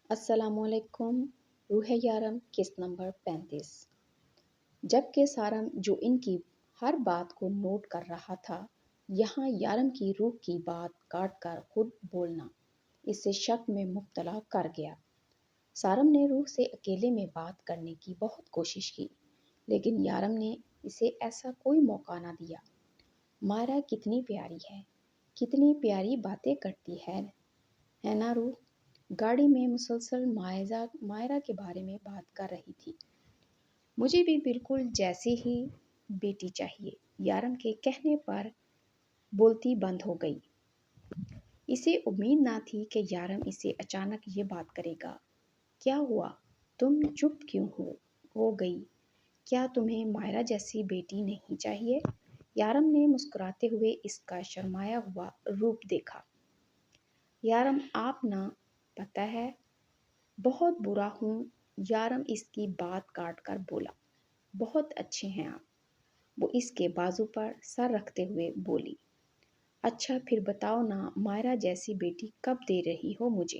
السلام علیکم۔ روح یارم قسط نمبر 35۔ جبکہ سارم جو ان کی ہر بات کو نوٹ کر رہا تھا، یہاں یارم کی روح کی بات کاٹ کر خود بولنا اسے شک میں مبتلا کر گیا۔ سارم نے روح سے اکیلے میں بات کرنے کی بہت کوشش کی، لیکن یارم نے اسے ایسا کوئی موقع نہ دیا۔ مائرہ کتنی پیاری ہے، کتنی پیاری باتیں کرتی ہے نا روح؟ گاڑی میں مسلسل مائرہ کے بارے میں بات کر رہی تھی۔ مجھے بھی بالکل جیسی ہی بیٹی چاہیے، یارم کے کہنے پر بولتی بند ہو گئی۔ اسے امید نہ تھی کہ یارم اسے اچانک یہ بات کرے گا۔ کیا ہوا؟ تم چپ کیوں ہو گئی؟ کیا تمہیں مائرہ جیسی بیٹی نہیں چاہیے؟ یارم نے مسکراتے ہوئے اس کا شرمایا ہوا روپ دیکھا۔ یارم آپ نہ پتہ ہے بہت برا ہوں۔ یارم اس کی بات کاٹ کر بولا۔ بہت اچھے ہیں آپ، وہ اس کے بازو پر سر رکھتے ہوئے بولی۔ اچھا پھر بتاؤ نا، مائرہ جیسی بیٹی کب دے رہی ہو مجھے؟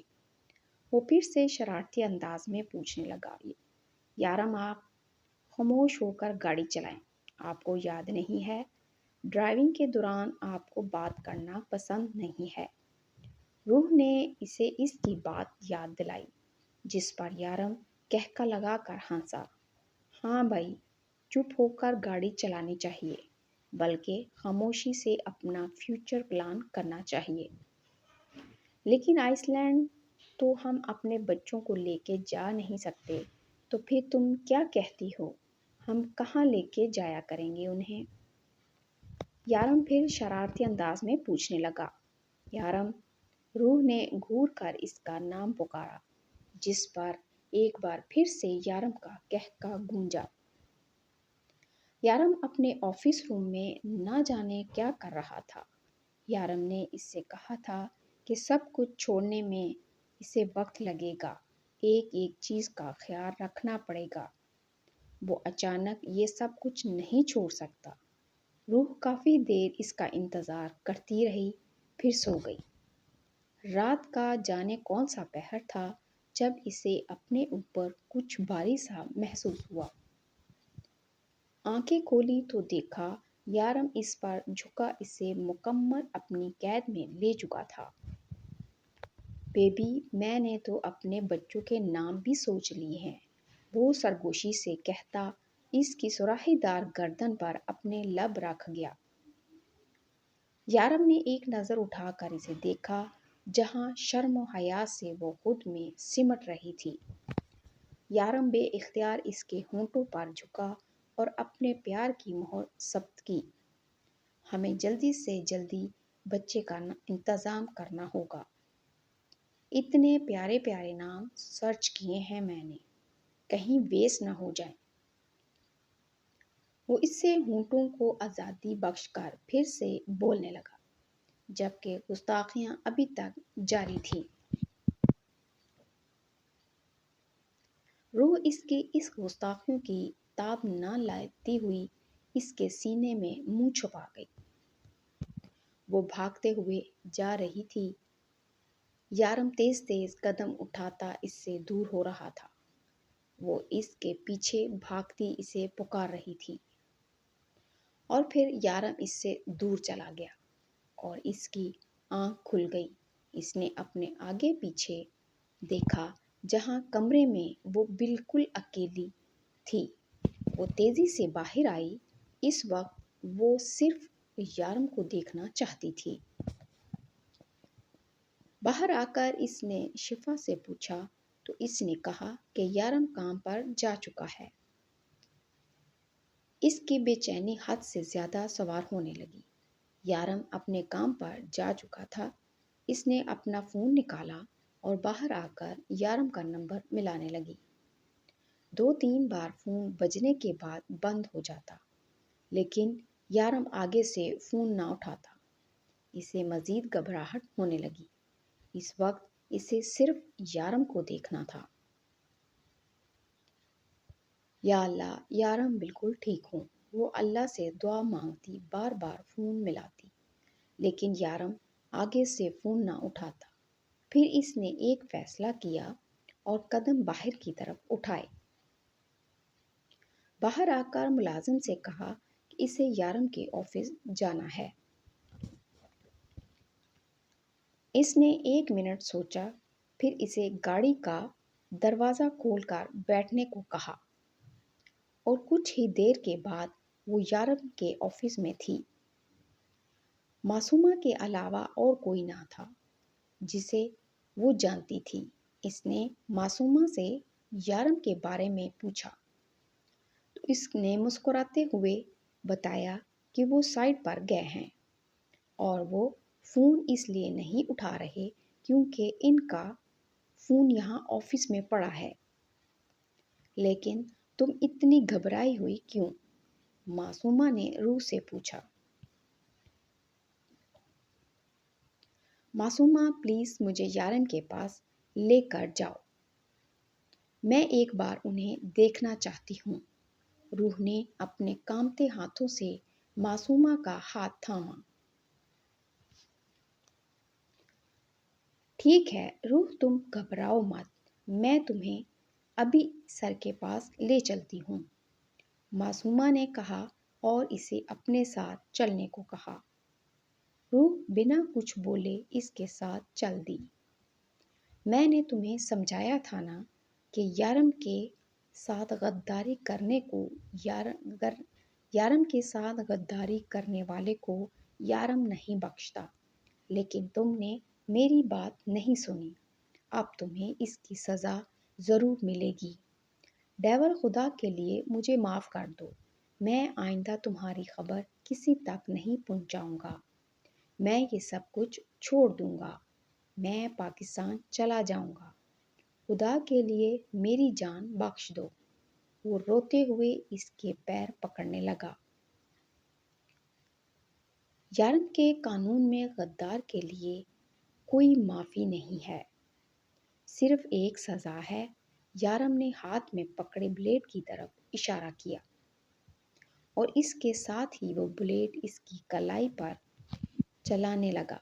وہ پھر سے شرارتی انداز میں پوچھنے لگا۔ یارم آپ خاموش ہو کر گاڑی چلائیں۔ آپ کو یاد نہیں ہے، ڈرائیونگ کے دوران آپ کو بات کرنا پسند نہیں ہے۔ روح نے اسے اس کی بات یاد دلائی، جس پر یارم کہکا لگا کر ہنسا۔ ہاں بھائی، چپ ہو کر گاڑی چلانی چاہیے، بلکہ خاموشی سے اپنا فیوچر پلان کرنا چاہیے۔ لیکن آئس لینڈ تو ہم اپنے بچوں کو لے کے جا نہیں سکتے، تو پھر تم کیا کہتی ہو؟ ہم کہاں لے کے جایا کریں گے انہیں؟ یارم پھر شرارتی انداز میں پوچھنے لگا۔ یارم، روح نے گھور کر اس کا نام پکارا، جس پر ایک بار پھر سے یارم کا کہکا گونجا۔ یارم اپنے آفس روم میں نہ جانے کیا کر رہا تھا۔ یارم نے اس سے کہا تھا کہ سب کچھ چھوڑنے میں اسے وقت لگے گا، ایک ایک چیز کا خیال رکھنا پڑے گا۔ وہ اچانک یہ سب کچھ نہیں چھوڑ سکتا۔ روح کافی دیر اس کا انتظار کرتی رہی، پھر سو گئی۔ رات کا جانے کون سا پہر تھا جب اسے اپنے اوپر کچھ بھاری سا محسوس ہوا۔ آنکھیں کھولی تو دیکھا یارم اس پر جھکا اسے مکمل اپنی قید میں لے چکا تھا۔ بیبی، میں نے تو اپنے بچوں کے نام بھی سوچ لیے ہیں، وہ سرگوشی سے کہتا اس کی سراہی دار گردن پر اپنے لب رکھ گیا۔ یارم نے ایک نظر اٹھا کر اسے دیکھا، جہاں شرم و حیا سے وہ خود میں سمٹ رہی تھی۔ یارم بے اختیار اس کے ہونٹوں پر جھکا اور اپنے پیار کی مہر ثبت کی۔ ہمیں جلدی سے جلدی بچے کا انتظام کرنا ہوگا۔ اتنے پیارے پیارے نام سرچ کیے ہیں میں نے، کہیں ویسٹ نہ ہو جائیں۔ وہ اس سے ہونٹوں کو آزادی بخش کر پھر سے بولنے لگا، جبکہ گستاخیاں ابھی تک جاری تھیں۔ روح اس کی اس گستاخیوں کی تاب نہ لاتی ہوئی اس کے سینے میں منہ چھپا گئی۔ وہ بھاگتے ہوئے جا رہی تھی۔ یارم تیز تیز قدم اٹھاتا اس سے دور ہو رہا تھا۔ وہ اس کے پیچھے بھاگتی اسے پکار رہی تھی، اور پھر یارم اس سے دور چلا گیا اور اس کی آنکھ کھل گئی۔ اس نے اپنے آگے پیچھے دیکھا، جہاں کمرے میں وہ بالکل اکیلی تھی۔ وہ تیزی سے باہر آئی۔ اس وقت وہ صرف یارم کو دیکھنا چاہتی تھی۔ باہر آ کر اس نے شفا سے پوچھا تو اس نے کہا کہ یارم کام پر جا چکا ہے۔ اس کی بے چینی حد سے زیادہ سوار ہونے لگی۔ یارم اپنے کام پر جا چکا تھا۔ اس نے اپنا فون نکالا اور باہر آ کر یارم کا نمبر ملانے لگی۔ 2-3 بار فون بجنے کے بعد بند ہو جاتا، لیکن یارم آگے سے فون نہ اٹھاتا۔ اسے مزید گھبراہٹ ہونے لگی۔ اس وقت اسے صرف یارم کو دیکھنا تھا۔ یا اللہ، یارم بالکل ٹھیک ہوں۔ وہ اللہ سے دعا مانگتی، بار بار فون ملاتی، لیکن یارم آگے سے فون نہ اٹھاتا۔ پھر اس نے ایک فیصلہ کیا اور قدم باہر کی طرف اٹھائے۔ باہر آ کر ملازم سے کہا کہ اسے یارم کے آفس جانا ہے۔ اس نے 1 منٹ سوچا، پھر اسے گاڑی کا دروازہ کھول کر بیٹھنے کو کہا اور کچھ ہی دیر کے بعد وہ یارم کے آفس میں تھی۔ معصومہ کے علاوہ اور کوئی نہ تھا جسے وہ جانتی تھی۔ اس نے معصومہ سے یارم کے بارے میں پوچھا تو اس نے مسکراتے ہوئے بتایا کہ وہ سائٹ پر گئے ہیں اور وہ فون اس لیے نہیں اٹھا رہے کیونکہ ان کا فون یہاں آفس میں پڑا ہے۔ لیکن تم اتنی گھبرائی ہوئی کیوں؟ معصومہ نے روح سے پوچھا۔ معصومہ پلیز مجھے یارم کے پاس لے کر جاؤ، میں ایک بار انہیں دیکھنا چاہتی ہوں۔ روح نے اپنے کانپتے ہاتھوں سے معصومہ کا ہاتھ تھاما۔ ٹھیک ہے روح، تم گھبراؤ مت، میں تمہیں ابھی سر کے پاس لے چلتی ہوں، معصومہ نے کہا اور اسے اپنے ساتھ چلنے کو کہا۔ روح بنا کچھ بولے اس کے ساتھ چل دی۔ میں نے تمہیں سمجھایا تھا نا کہ یارم کے ساتھ غداری کرنے کو یارم کے ساتھ غداری کرنے والے کو یارم نہیں بخشتا، لیکن تم نے میری بات نہیں سنی۔ اب تمہیں اس کی سزا ضرور ملے گی۔ ڈیول خدا کے لیے مجھے معاف کر دو، میں آئندہ تمہاری خبر کسی تک نہیں پہنچاؤں گا، میں یہ سب کچھ چھوڑ دوں گا، میں پاکستان چلا جاؤں گا، خدا کے لیے میری جان بخش دو۔ وہ روتے ہوئے اس کے پیر پکڑنے لگا۔ یارم کے قانون میں غدار کے لیے کوئی معافی نہیں ہے، صرف ایک سزا ہے۔ یارم نے ہاتھ میں پکڑے بلیڈ کی طرف اشارہ کیا اور اس کے ساتھ ہی وہ بلیڈ اس کی کلائی پر چلانے لگا۔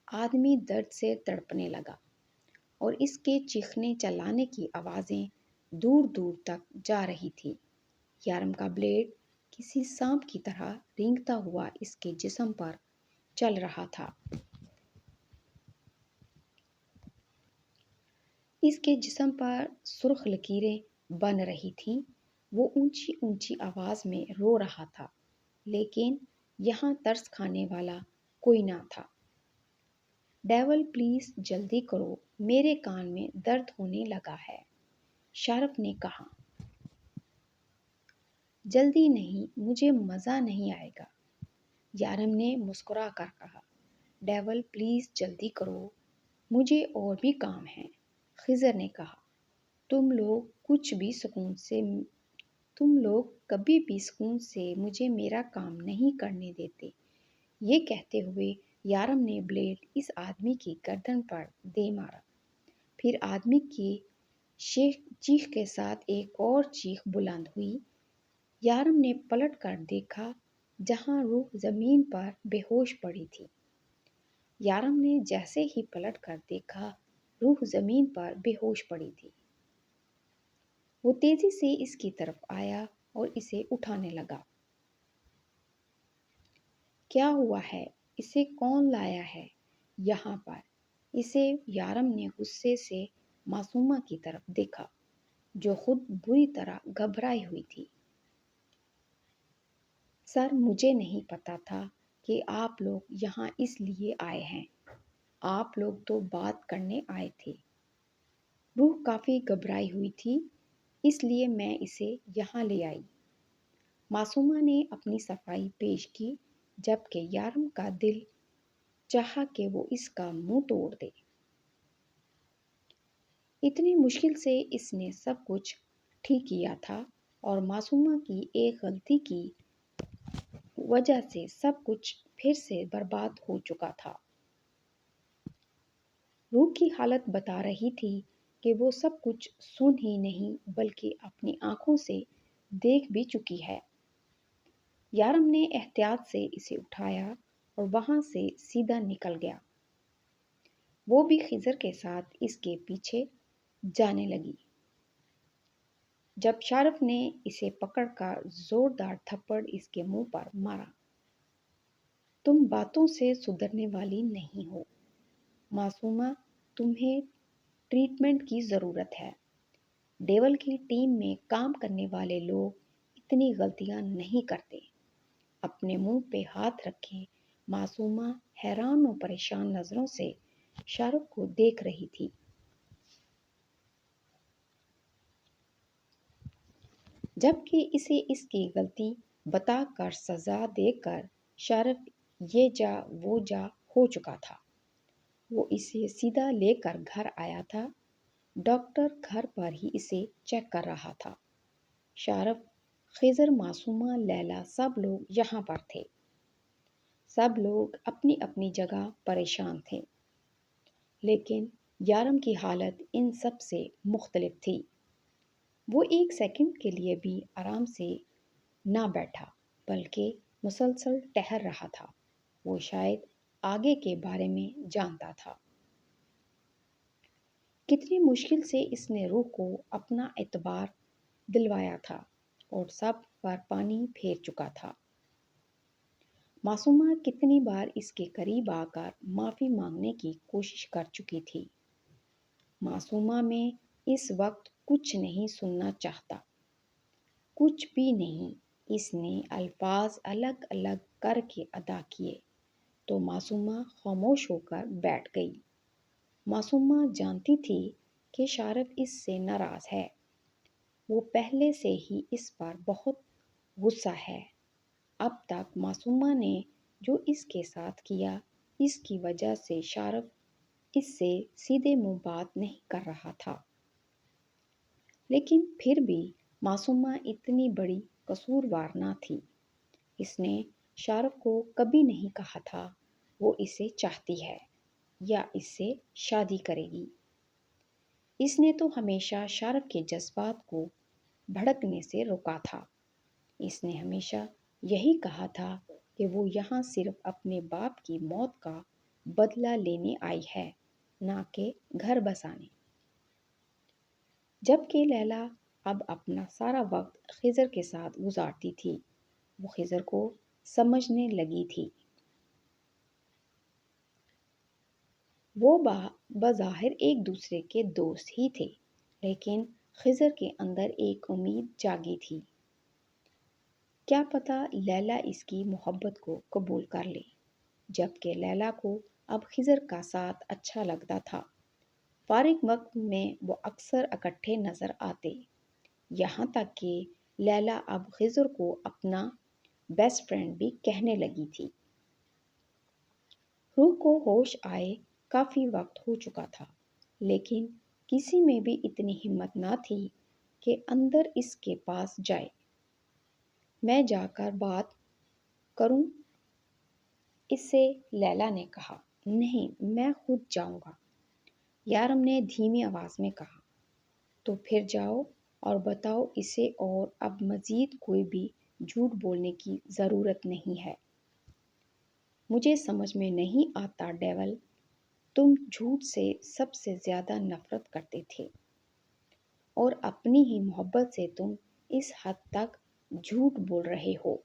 آدمی درد سے تڑپنے لگا اور اس کے چیخنے چلانے کی آوازیں دور دور تک جا رہی تھی۔ یارم کا بلیڈ کسی سانپ کی طرح رینگتا ہوا اس کے جسم پر چل رہا تھا۔ اس کے جسم پر سرخ لکیریں بن رہی تھیں۔ وہ اونچی اونچی آواز میں رو رہا تھا، لیکن یہاں ترس کھانے والا کوئی نہ تھا۔ ڈیول پلیز جلدی کرو، میرے کان میں درد ہونے لگا ہے، شارپ نے کہا۔ جلدی نہیں، مجھے مزہ نہیں آئے گا، یارم نے مسکرا کر کہا۔ ڈیول پلیز جلدی کرو، مجھے اور بھی کام ہے، خضر نے کہا۔ تم لوگ کبھی بھی سکون سے مجھے میرا کام نہیں کرنے دیتے۔ یہ کہتے ہوئے یارم نے بلیڈ اس آدمی کی گردن پر دے مارا۔ پھر آدمی کی چیخ کے ساتھ ایک اور چیخ بلند ہوئی۔ یارم نے پلٹ کر دیکھا جہاں روح زمین پر بے ہوش پڑی تھی۔ یارم نے جیسے ہی پلٹ کر دیکھا، روح زمین پر بے ہوش پڑی تھی۔ وہ تیزی سے اس کی طرف آیا اور اسے اٹھانے لگا۔ کیا ہوا ہے؟ اسے کون لایا ہے یہاں پر؟ اسے یارم نے غصے سے معصومہ کی طرف دیکھا جو خود بری طرح گھبرائی ہوئی تھی۔ سر مجھے نہیں پتا تھا کہ آپ لوگ یہاں اس لیے آئے ہیں، آپ لوگ تو بات کرنے آئے تھے۔ روح کافی گھبرائی ہوئی تھی، اس لیے میں اسے یہاں لے آئی۔ معصومہ نے اپنی صفائی پیش کی، جبکہ یارم کا دل چاہا کہ وہ اس کا منہ توڑ دے۔ اتنی مشکل سے اس نے سب کچھ ٹھیک کیا تھا اور معصومہ کی ایک غلطی کی وجہ سے سب کچھ پھر سے برباد ہو چکا تھا۔ روح کی حالت بتا رہی تھی کہ وہ سب کچھ سن ہی نہیں بلکہ اپنی آنکھوں سے دیکھ بھی چکی ہے۔ یارم نے احتیاط سے اسے اٹھایا اور وہاں سے سیدھا نکل گیا۔ وہ بھی خضر کے ساتھ اس کے پیچھے جانے لگی جب شارف نے اسے پکڑ کر زوردار تھپڑ اس کے منہ پر مارا۔ تم باتوں سے سدھرنے والی نہیں ہو معصومہ، تمہیں ٹریٹمنٹ کی ضرورت ہے۔ ڈیول کی ٹیم میں کام کرنے والے لوگ اتنی غلطیاں نہیں کرتے۔ اپنے منہ پہ ہاتھ رکھے معصومہ حیران و پریشان نظروں سے شارف کو دیکھ رہی تھی۔ جبکہ اسے اس کی غلطی بتا کر سزا دے کر شارف یہ جا وہ جا ہو چکا تھا۔ وہ اسے سیدھا لے کر گھر آیا تھا۔ ڈاکٹر گھر پر ہی اسے چیک کر رہا تھا۔ شارف، خضر، معصومہ، لیلی سب لوگ یہاں پر تھے۔ سب لوگ اپنی اپنی جگہ پریشان تھے، لیکن یارم کی حالت ان سب سے مختلف تھی۔ وہ ایک سیکنڈ کے لیے بھی آرام سے نہ بیٹھا بلکہ مسلسل ٹہر رہا تھا۔ وہ شاید آگے کے بارے میں جانتا تھا۔ کتنی مشکل سے اس نے روح کو اپنا اعتبار دلوایا تھا اور سب پر پانی پھیر چکا تھا۔ معصومہ کتنی بار اس کے قریب آ کر معافی مانگنے کی کوشش کر چکی تھی۔ معصومہ میں اس وقت کچھ نہیں سننا چاہتا، کچھ بھی نہیں۔ اس نے الفاظ الگ الگ کر کے ادا کیے تو معصومہ خاموش ہو کر بیٹھ گئی۔ معصومہ جانتی تھی کہ شارف اس سے ناراض ہے۔ وہ پہلے سے ہی اس پر بہت غصہ ہے۔ اب تک معصومہ نے جو اس کے ساتھ کیا، اس کی وجہ سے شارف اس سے سیدھے منہ بات نہیں کر رہا تھا۔ لیکن پھر بھی معصومہ اتنی بڑی قصوروار نہ تھی۔ اس نے شارف کو کبھی نہیں کہا تھا وہ اسے چاہتی ہے یا اس سے شادی کرے گی۔ اس نے تو ہمیشہ شارف کے جذبات کو بھڑکنے سے روکا تھا۔ اس نے ہمیشہ یہی کہا تھا کہ وہ یہاں صرف اپنے باپ کی موت کا بدلہ لینے آئی ہے، نہ کہ گھر بسانے۔ جبکہ لیلی اب اپنا سارا وقت خضر کے ساتھ گزارتی تھی، وہ خضر کو سمجھنے لگی تھی۔ وہ بظاہر ایک دوسرے کے دوست ہی تھے، لیکن خضر کے اندر ایک امید جاگی تھی۔ کیا پتہ لیلی اس کی محبت کو قبول کر لے۔ جبکہ لیلی کو اب خضر کا ساتھ اچھا لگتا تھا۔ فارغ وقت میں وہ اکثر اکٹھے نظر آتے، یہاں تک کہ لیلی اب خضر کو اپنا بیسٹ فرینڈ بھی کہنے لگی تھی۔ روح کو ہوش آئے کافی وقت ہو چکا تھا، لیکن کسی میں بھی اتنی ہمت نہ تھی کہ اندر اس کے پاس جائے۔ میں جا کر بات کروں اس سے، لیلی نے کہا۔ نہیں، میں خود جاؤں گا، یارم نے دھیمی آواز میں کہا۔ تو پھر جاؤ اور بتاؤ اسے، اور اب مزید کوئی بھی جھوٹ بولنے کی ضرورت نہیں ہے۔ مجھے سمجھ میں نہیں آتا ڈیول، تم جھوٹ سے سب سے زیادہ نفرت کرتے تھے، اور اپنی ہی محبت سے تم اس حد تک جھوٹ بول رہے ہو۔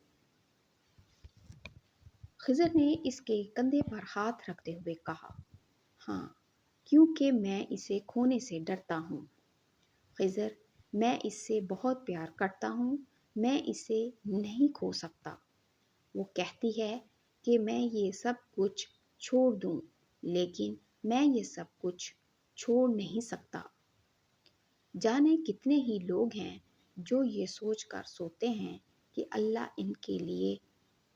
خضر نے اس کے کندھے پر ہاتھ رکھتے ہوئے کہا۔ ہاں، کیونکہ میں اسے کھونے سے ڈرتا ہوں۔ خضر، میں اس سے بہت پیار کرتا ہوں، میں اسے نہیں کھو سکتا۔ وہ کہتی ہے کہ میں یہ سب کچھ چھوڑ دوں، لیکن میں یہ سب کچھ چھوڑ نہیں سکتا۔ جانے کتنے ہی لوگ ہیں جو یہ سوچ کر سوتے ہیں کہ اللہ ان کے لیے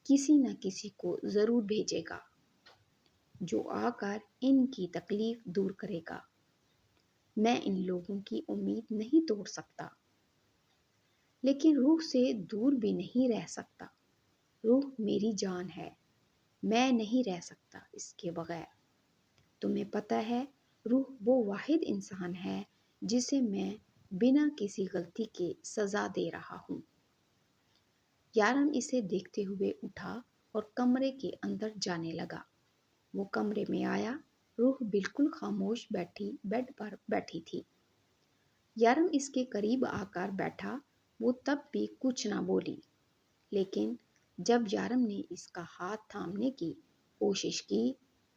کسی نہ کسی کو ضرور بھیجے گا جو آ کر ان کی تکلیف دور کرے گا۔ میں ان لوگوں کی امید نہیں توڑ سکتا، لیکن روح سے دور بھی نہیں رہ سکتا۔ روح میری جان ہے، میں نہیں رہ سکتا اس کے بغیر۔ تمہیں پتہ ہے، روح وہ واحد انسان ہے جسے میں بنا کسی غلطی کے سزا دے رہا ہوں۔ یارم اسے دیکھتے ہوئے اٹھا اور کمرے کے اندر جانے لگا۔ وہ کمرے میں آیا، روح بالکل خاموش بیڈ پر بیٹھی تھی۔ یارم اس کے قریب آ کر بیٹھا۔ وہ تب بھی کچھ نہ بولی، لیکن جب یارم نے اس کا ہاتھ تھامنے کی کوشش کی،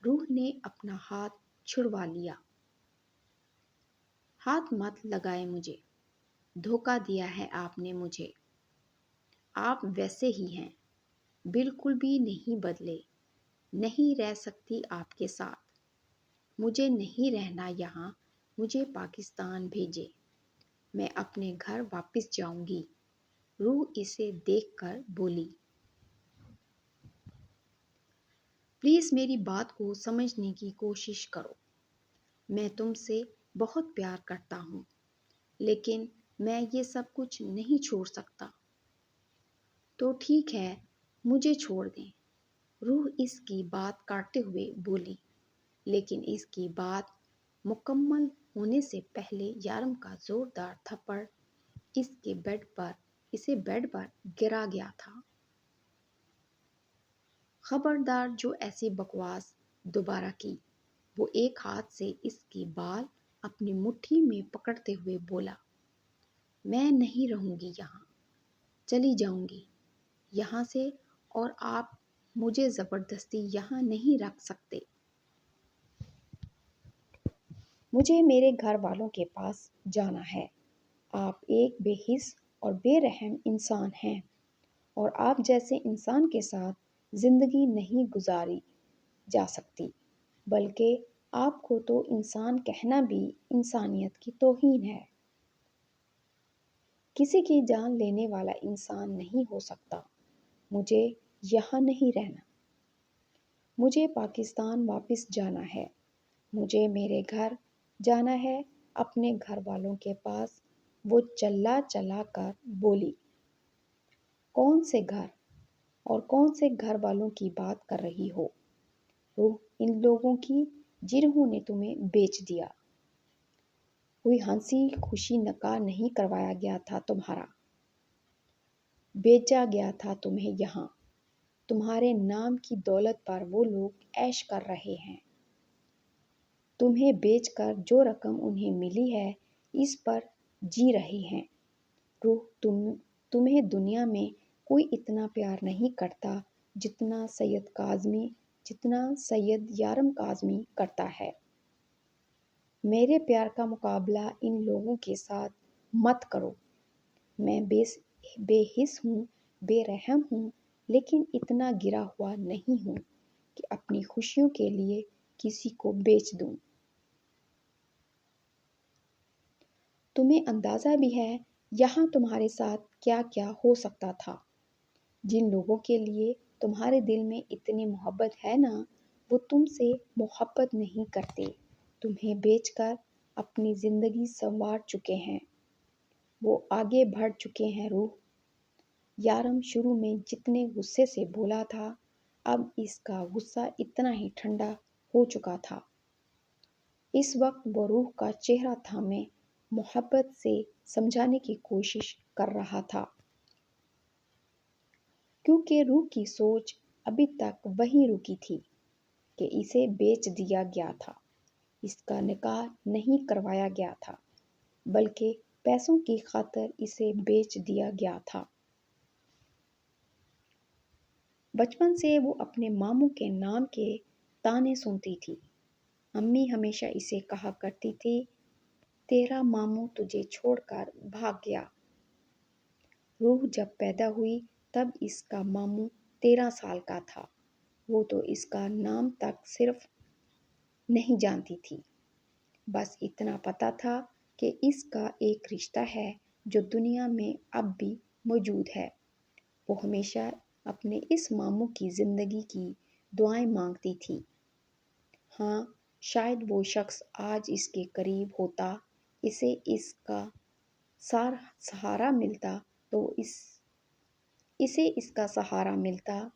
روح نے اپنا ہاتھ چھڑوا لیا۔ ہاتھ مت لگائے مجھے، دھوکہ دیا ہے آپ نے مجھے۔ آپ ویسے ہی ہیں، بالکل بھی نہیں بدلے۔ نہیں رہ سکتی آپ کے ساتھ، مجھے نہیں رہنا یہاں، مجھے پاکستان بھیجے، میں اپنے گھر واپس جاؤں گی۔ روح اسے دیکھ کر بولی، پلیز میری بات کو سمجھنے کی کوشش کرو۔ میں تم سے بہت پیار کرتا ہوں، لیکن میں یہ سب کچھ نہیں چھوڑ سکتا۔ تو ٹھیک ہے، مجھے چھوڑ دیں۔ روح اس کی بات کاٹتے ہوئے بولی، لیکن اس کی بات مکمل ہونے سے پہلے یارم کا زوردار تھپڑ اسے بیڈ پر گرا گیا تھا۔ خبردار جو ایسی بکواس دوبارہ کی۔ وہ ایک ہاتھ سے اس کی بال اپنی مٹھی میں پکڑتے ہوئے بولا، میں نہیں رہوں گی یہاں، چلی جاؤں گی یہاں سے، اور آپ مجھے زبردستی یہاں نہیں رکھ سکتے۔ مجھے میرے گھر والوں کے پاس جانا ہے۔ آپ ایک بے حس اور بے رحم انسان ہیں، اور آپ جیسے انسان کے ساتھ زندگی نہیں گزاری جا سکتی، بلکہ آپ کو تو انسان کہنا بھی انسانیت کی توہین ہے۔ کسی کی جان لینے والا انسان نہیں ہو سکتا۔ مجھے یہاں نہیں رہنا، مجھے پاکستان واپس جانا ہے، مجھے میرے گھر جانا ہے، اپنے گھر والوں کے پاس۔ وہ چلا چلا کر بولی، کون سے گھر اور کون سے گھر والوں کی بات کر رہی ہو؟ روح، ان لوگوں کی جنہوں نے تمہیں بیچ دیا۔ کوئی ہنسی خوشی نکاح نہیں کروایا گیا تھا تمہارا، بیچا گیا تھا تمہیں یہاں۔ تمہارے نام کی دولت پر وہ لوگ عیش کر رہے ہیں۔ تمہیں بیچ کر جو رقم انہیں ملی ہے، اس پر جی رہے ہیں۔ روح، تمہیں دنیا میں کوئی اتنا پیار نہیں کرتا جتنا سید یارم کاظمی کرتا ہے۔ میرے پیار کا مقابلہ ان لوگوں کے ساتھ مت کرو۔ میں بے حس ہوں، بے رحم ہوں، لیکن اتنا گرا ہوا نہیں ہوں کہ اپنی خوشیوں کے لیے کسی کو بیچ دوں۔ تمہیں اندازہ بھی ہے یہاں تمہارے ساتھ کیا کیا ہو سکتا تھا؟ جن لوگوں کے لیے تمہارے دل میں اتنی محبت ہے نا، وہ تم سے محبت نہیں کرتے، تمہیں بیچ کر اپنی زندگی سنوار چکے ہیں، وہ آگے بڑھ چکے ہیں۔ روح، یارم شروع میں جتنے غصے سے بولا تھا، اب اس کا غصہ اتنا ہی ٹھنڈا ہو چکا تھا۔ اس وقت وہ روح کا چہرہ تھامے محبت سے سمجھانے کی کوشش کر رہا تھا، کیونکہ روح کی سوچ ابھی تک وہیں رکی تھی کہ اسے بیچ دیا گیا تھا۔ اس کا نکاح نہیں کروایا گیا تھا، بلکہ پیسوں کی خاطر اسے بیچ دیا گیا تھا۔ بچپن سے وہ اپنے ماموں کے نام کے طعنے سنتی تھی۔ امی ہمیشہ اسے کہا کرتی تھی، تیرا ماموں تجھے چھوڑ کر بھاگ گیا۔ روح جب پیدا ہوئی تب اس کا ماموں 13 سال کا تھا۔ وہ تو اس کا نام تک صرف نہیں جانتی تھی، بس اتنا پتا تھا کہ اس کا ایک رشتہ ہے جو دنیا میں اب بھی موجود ہے۔ وہ ہمیشہ اپنے اس ماموں کی زندگی کی دعائیں مانگتی تھی۔ ہاں، شاید وہ شخص آج اس کے قریب ہوتا، اسے اس کا سہارا ملتا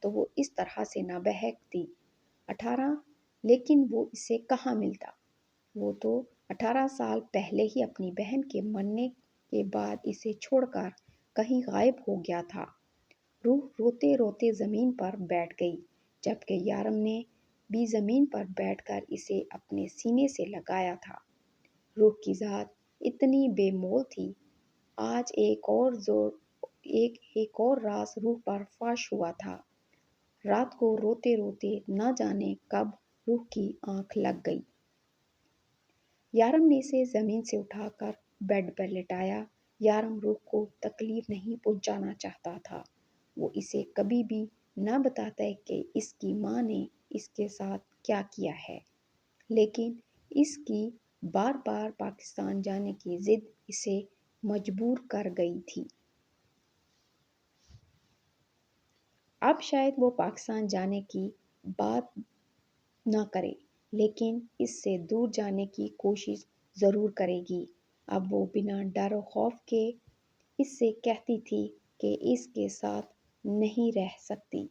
تو وہ اس طرح سے نہ بہکتی۔ 18 لیکن وہ اسے کہاں ملتا؟ وہ تو 18 سال پہلے ہی اپنی بہن کے مرنے کے بعد اسے چھوڑ کر کہیں غائب ہو گیا تھا۔ روح روتے روتے زمین پر بیٹھ گئی، جبکہ یارم نے بھی زمین پر بیٹھ کر اسے اپنے سینے سے لگایا تھا۔ روح کی ذات اتنی بے مول تھی۔ آج ایک اور راز روح پر فاش ہوا تھا۔ رات کو روتے روتے نہ جانے کب روح کی آنکھ لگ گئی۔ یارم نے اسے زمین سے اٹھا کر بیڈ پر لٹایا۔ یارم روح کو تکلیف نہیں پہنچانا چاہتا تھا۔ وہ اسے کبھی بھی نہ بتاتا کہ اس کی ماں نے اس کے ساتھ کیا کیا ہے، لیکن اس کی بار بار پاکستان جانے کی ضد اسے مجبور کر گئی تھی۔ اب شاید وہ پاکستان جانے کی بات نہ کرے، لیکن اس سے دور جانے کی کوشش ضرور کرے گی۔ اب وہ بنا ڈر و خوف کے اس سے کہتی تھی کہ اس کے ساتھ نہیں رہ سکتی۔